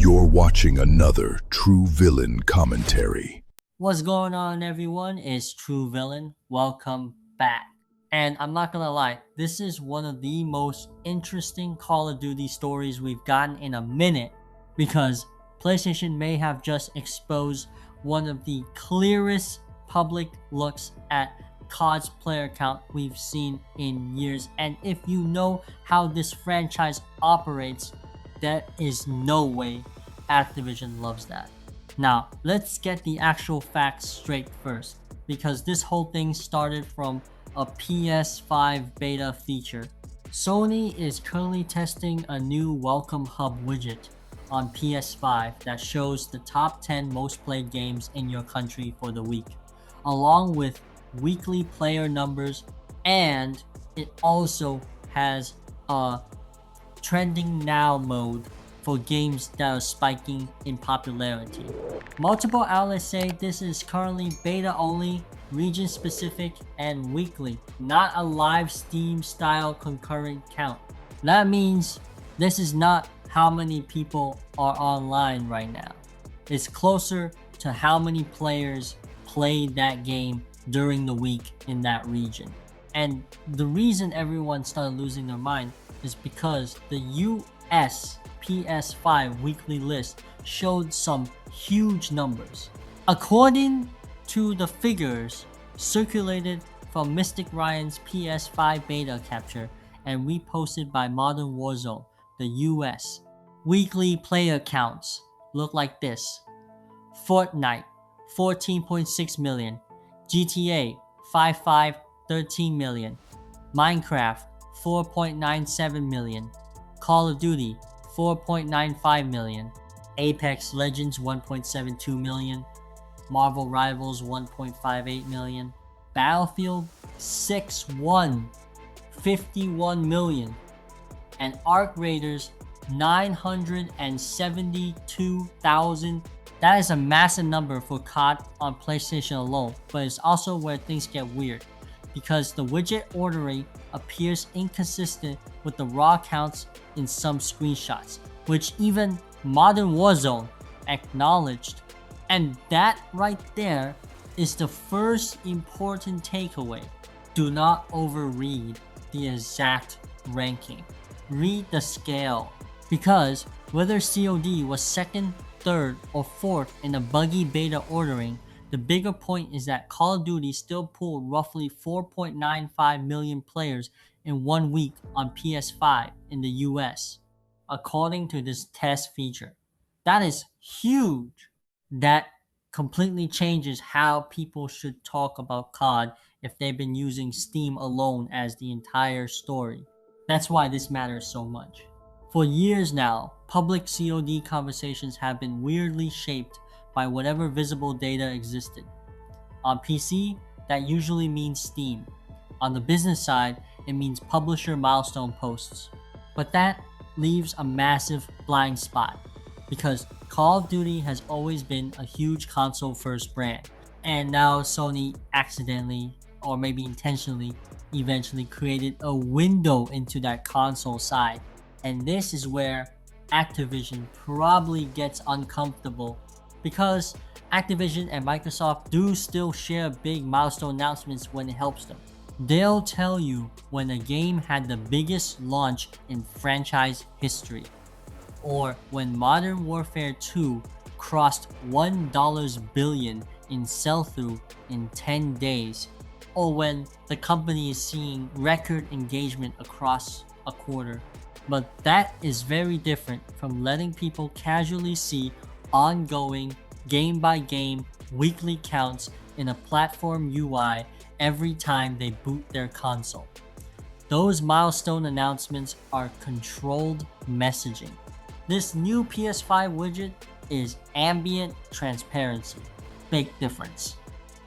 You're watching another True Villain commentary. What's going on, everyone? It's True Villain. Welcome back. And I'm not gonna lie, this is one of the most interesting Call of Duty stories we've gotten in a minute because PlayStation may have just exposed one of the clearest public looks at COD's player count we've seen in years. And if you know how this franchise operates, there is no way Activision loves that. Now, let's get the actual facts straight first, because this whole thing started from a PS5 beta feature. Sony is currently testing a new Welcome Hub widget on PS5 that shows the top 10 most played games in your country for the week, along with weekly player numbers, and it also has a trending now mode for games that are spiking in popularity. Multiple outlets say this is currently beta only, region specific, and weekly, not a live Steam style concurrent count. That means this is not how many people are online right now. It's closer to how many players played that game during the week in that region. And the reason everyone started losing their mind is because the US PS5 weekly list showed some huge numbers. According to the figures circulated from MysticRyan's PS5 beta capture and reposted by ModernWarzone, the US, weekly player counts look like this. Fortnite, 14.6 million. GTA, 5.5, 13 million. Minecraft, 4.97 million. Call of Duty, 4.95 million. Apex Legends, 1.72 million. Marvel Rivals, 1.58 million. Battlefield 6.1, 51 million. And Arc Raiders, 972,000. That is a massive number for COD on PlayStation alone, but it's also where things get weird, because the widget order rate appears inconsistent with the raw counts in some screenshots, which even ModernWarzone acknowledged. And that right there is the first important takeaway. Do not overread the exact ranking. Read the scale, because whether COD was second, third, or fourth in the buggy beta ordering, the bigger point is that Call of Duty still pulled roughly 4.95 million players in 1 week on PS5 in the US, according to this test feature. That is huge. That completely changes how people should talk about COD if they've been using Steam alone as the entire story. That's why this matters so much. For years now, public COD conversations have been weirdly shaped by whatever visible data existed. On PC, that usually means Steam. On the business side, it means publisher milestone posts. But that leaves a massive blind spot, because Call of Duty has always been a huge console-first brand, and now Sony accidentally, or maybe intentionally, eventually created a window into that console side. And this is where Activision probably gets uncomfortable, because Activision and Microsoft do still share big milestone announcements when it helps them. They'll tell you when a game had the biggest launch in franchise history, or when Modern Warfare 2 crossed $1 billion in sell-through in 10 days, or when the company is seeing record engagement across a quarter. But that is very different from letting people casually see ongoing, game-by-game, weekly counts in a platform UI every time they boot their console. Those milestone announcements are controlled messaging. This new PS5 widget is ambient transparency. Big difference.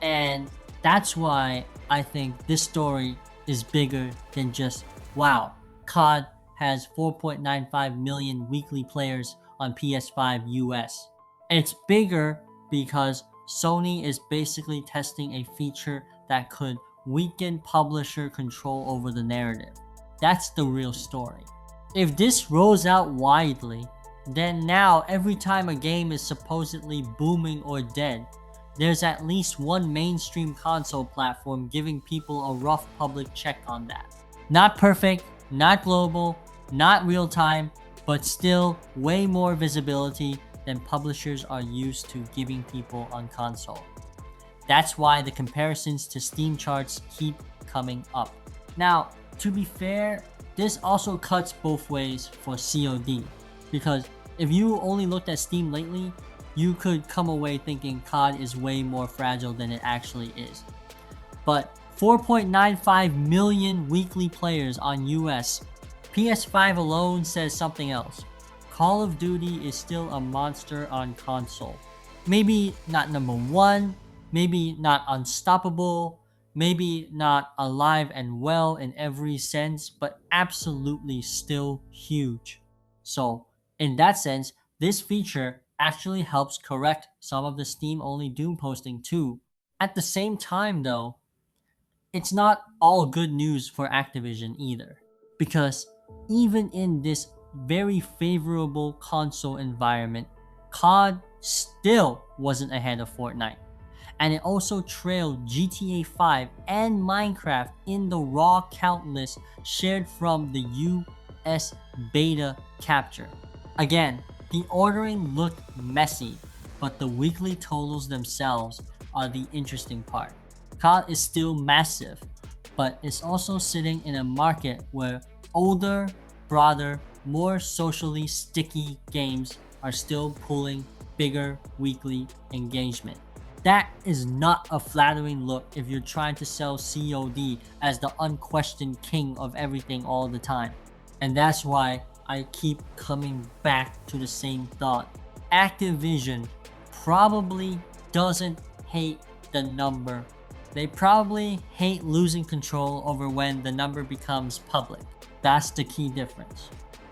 And that's why I think this story is bigger than just, wow, COD has 4.95 million weekly players on PS5 US. It's bigger because Sony is basically testing a feature that could weaken publisher control over the narrative. That's the real story. If this rolls out widely, then now every time a game is supposedly booming or dead, there's at least one mainstream console platform giving people a rough public check on that. Not perfect, not global, not real time, but still way more visibility than publishers are used to giving people on console. That's why the comparisons to Steam charts keep coming up. Now, to be fair, this also cuts both ways for COD, because if you only looked at Steam lately, you could come away thinking COD is way more fragile than it actually is. But 4.95 million weekly players on US, PS5 alone says something else. Call of Duty is still a monster on console. Maybe not number one, maybe not unstoppable, maybe not alive and well in every sense, but absolutely still huge. So, in that sense, this feature actually helps correct some of the Steam-only Doom posting too. At the same time though, it's not all good news for Activision either, because even in this very favorable console environment, COD still wasn't ahead of Fortnite, and it also trailed GTA 5 and Minecraft in the raw count list shared from the US beta capture. Again, the ordering looked messy, but the weekly totals themselves are the interesting part. COD is still massive, but it's also sitting in a market where older, broader, more socially sticky games are still pulling bigger weekly engagement. That is not a flattering look if you're trying to sell COD as the unquestioned king of everything all the time. And that's why I keep coming back to the same thought. Activision probably doesn't hate the number. They probably hate losing control over when the number becomes public. That's the key difference.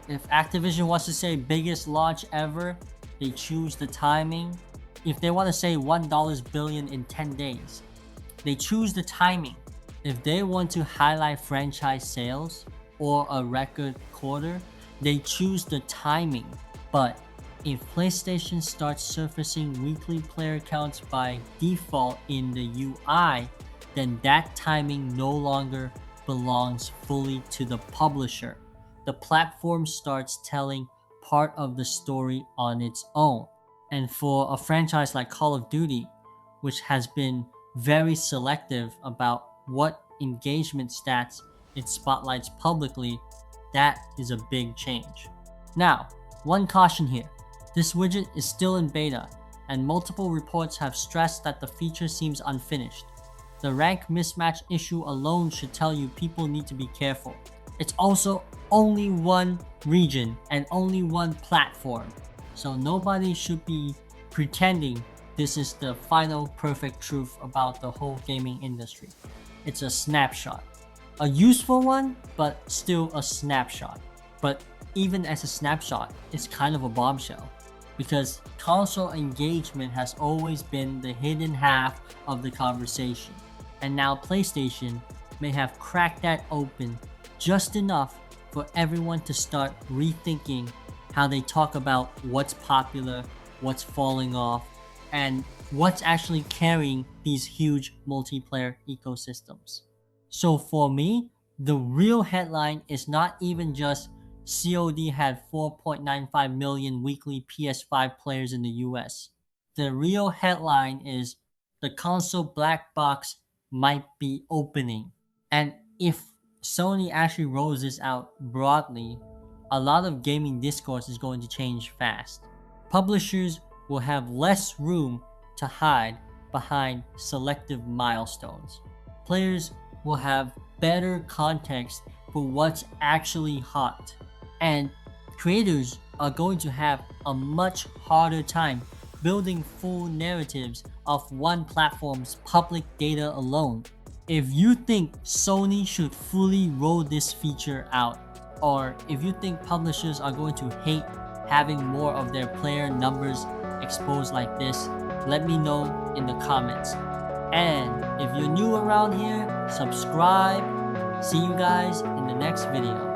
If Activision wants to say biggest launch ever, they choose the timing. If they want to say $1 billion in 10 days, they choose the timing. If they want to highlight franchise sales or a record quarter, they choose the timing. But if PlayStation starts surfacing weekly player counts by default in the UI, then that timing no longer belongs fully to the publisher. The platform starts telling part of the story on its own. And for a franchise like Call of Duty, which has been very selective about what engagement stats it spotlights publicly, that is a big change. Now, one caution here. This widget is still in beta, and multiple reports have stressed that the feature seems unfinished. The rank mismatch issue alone should tell you people need to be careful. It's also only one region and only one platform, so nobody should be pretending this is the final perfect truth about the whole gaming industry. It's a snapshot. A useful one, but still a snapshot. But even as a snapshot, it's kind of a bombshell, because console engagement has always been the hidden half of the conversation. And now PlayStation may have cracked that open just enough for everyone to start rethinking how they talk about what's popular, what's falling off, and what's actually carrying these huge multiplayer ecosystems. So for me, the real headline is not even just COD had 4.95 million weekly PS5 players in the US. The real headline is the console black box might be opening. And if Sony actually rolls this out broadly, a lot of gaming discourse is going to change fast. Publishers will have less room to hide behind selective milestones. Players will have better context for what's actually hot. And creators are going to have a much harder time building full narratives off one platform's public data alone. If you think Sony should fully roll this feature out, or if you think publishers are going to hate having more of their player numbers exposed like this, let me know in the comments. And if you're new around here, subscribe. See you guys in the next video.